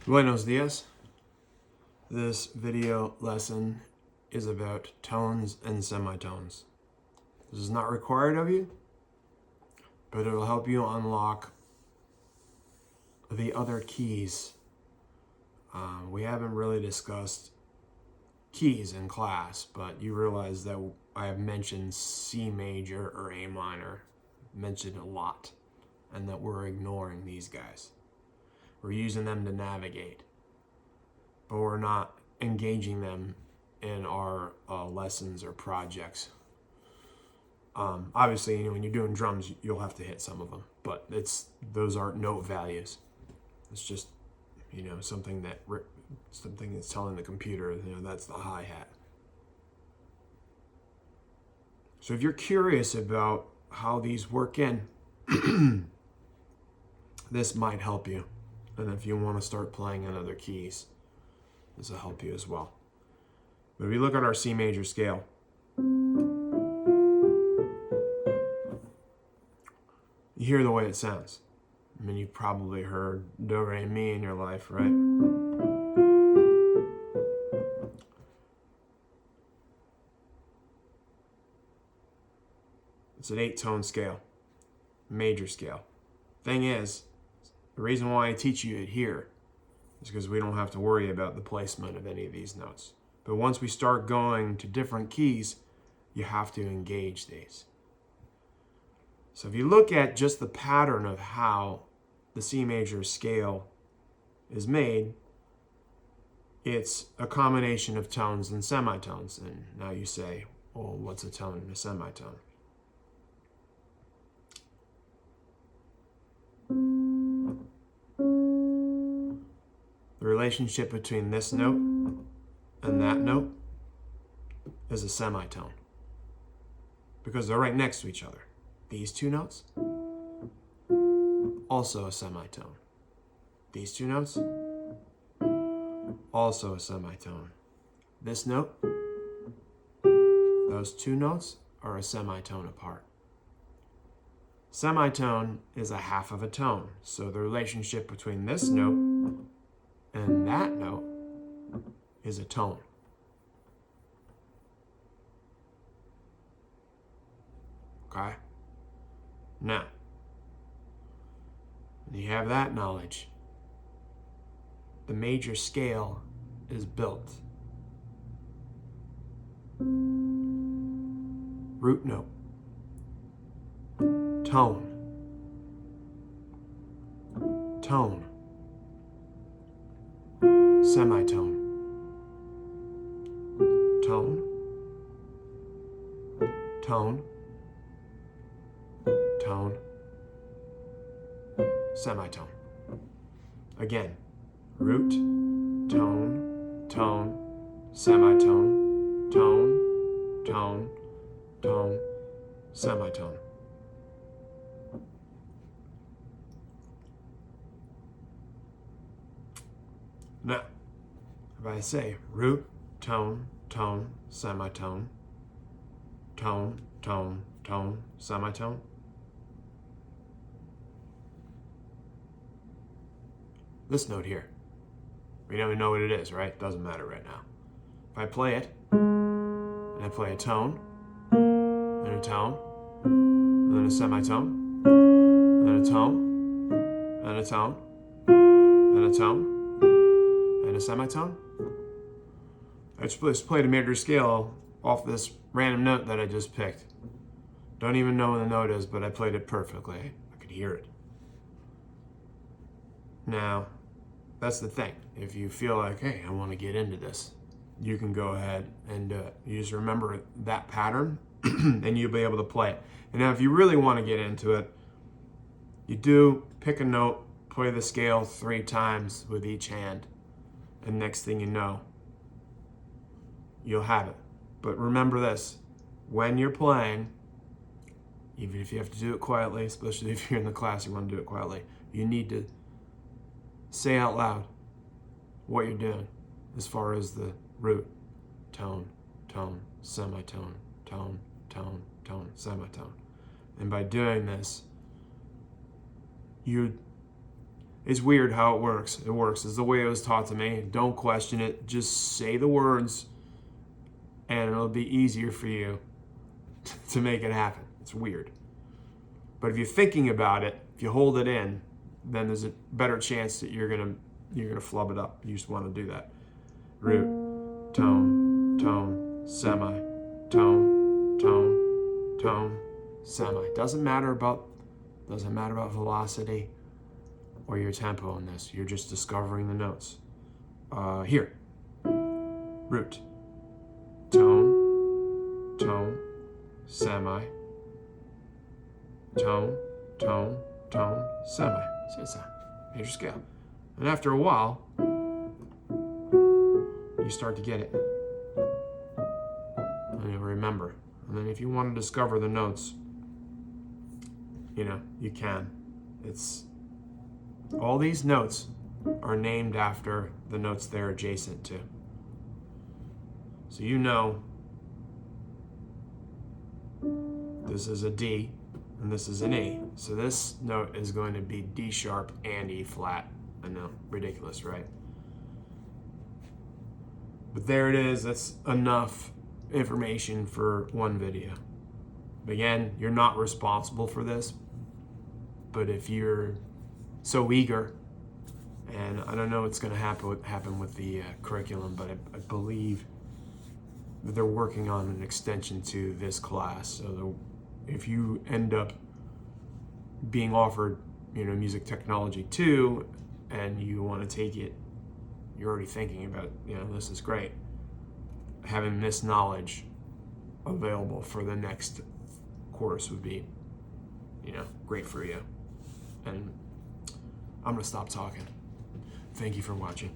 Buenos dias. This video lesson is about tones and semitones. This is not required of you, but it'll help you unlock the other keys. We haven't really discussed keys in class, but you realize that I have mentioned C major or A minor, mentioned a lot, and that we're ignoring these guys. We're using them to navigate, but we're not engaging them in our lessons or projects. Obviously, when you're doing drums, you'll have to hit some of them, but those aren't note values. It's just, something that's telling the computer, that's the hi-hat. So if you're curious about how these work in, this might help you. And if you want to start playing in other keys, this will help you as well. But if you look at our C major scale, you hear the way it sounds. I mean, you've probably heard do, re, mi in your life, right? It's an 8-tone scale, major scale. Thing is, the reason why I teach you it here is because we don't have to worry about the placement of any of these notes. But once we start going to different keys, you have to engage these. So if you look at just the pattern of how the C major scale is made, it's a combination of tones and semitones. And now you say, well, what's a tone and a semitone? The relationship between this note and that note is a semitone, because they're right next to each other. These two notes, also a semitone. These two notes, also a semitone. This note, those two notes are a semitone apart. Semitone is a half of a tone, so the relationship between this note and that note is a tone. Okay? Now, when you have that knowledge, the major scale is built. Root note, tone, tone, semitone, tone, tone, tone, semitone. Again, root, tone, tone, semitone, tone, tone, tone, semitone. Now, if I say root, tone, tone, semitone, tone, tone, tone, semitone, this note here, we don't even know what it is, right? Doesn't matter right now. If I play it, and I play a tone, and a tone, and then a semitone, and then a tone, and a tone, and a tone, and a semitone, I just played a major scale off this random note that I just picked. Don't even know what the note is, but I played it perfectly. I could hear it. Now, that's the thing. If you feel like, hey, I want to get into this, you can go ahead and do it. You just remember that pattern, and you'll be able to play it. And now if you really want to get into it, you do pick a note, play the scale 3 times with each hand, and next thing you know, you'll have it. But remember this, when you're playing, even if you have to do it quietly, especially if you're in the class, you want to do it quietly, you need to say out loud what you're doing as far as the root, tone, tone, semitone, tone, tone, tone, semitone. And by doing this, It's weird how it works. It works. It's the way it was taught to me. Don't question it. Just say the words, and it'll be easier for you to make it happen. It's weird. But if you're thinking about it, if you hold it in, then there's a better chance that you're gonna flub it up. You just want to do that. Root, tone, tone, semi, tone, tone, tone, semi. Doesn't matter about velocity or your tempo in this. You're just discovering the notes. Here, root, tone, tone, semi, tone, tone, tone, semi. See, it's a major scale. And after a while, you start to get it. And you'll remember. And then if you want to discover the notes, you can. All these notes are named after the notes they're adjacent to. So this is a D and this is an E. So this note is going to be D sharp and E flat. I know, ridiculous, right? But there it is. That's enough information for one video. Again, you're not responsible for this, but if you're so eager, and I don't know what's going to happen with the curriculum, but I believe that they're working on an extension to this class. So if you end up being offered, music technology 2, and you want to take it, you're already thinking about, this is great. Having this knowledge available for the next course would be, great for you. And I'm going to stop talking. Thank you for watching.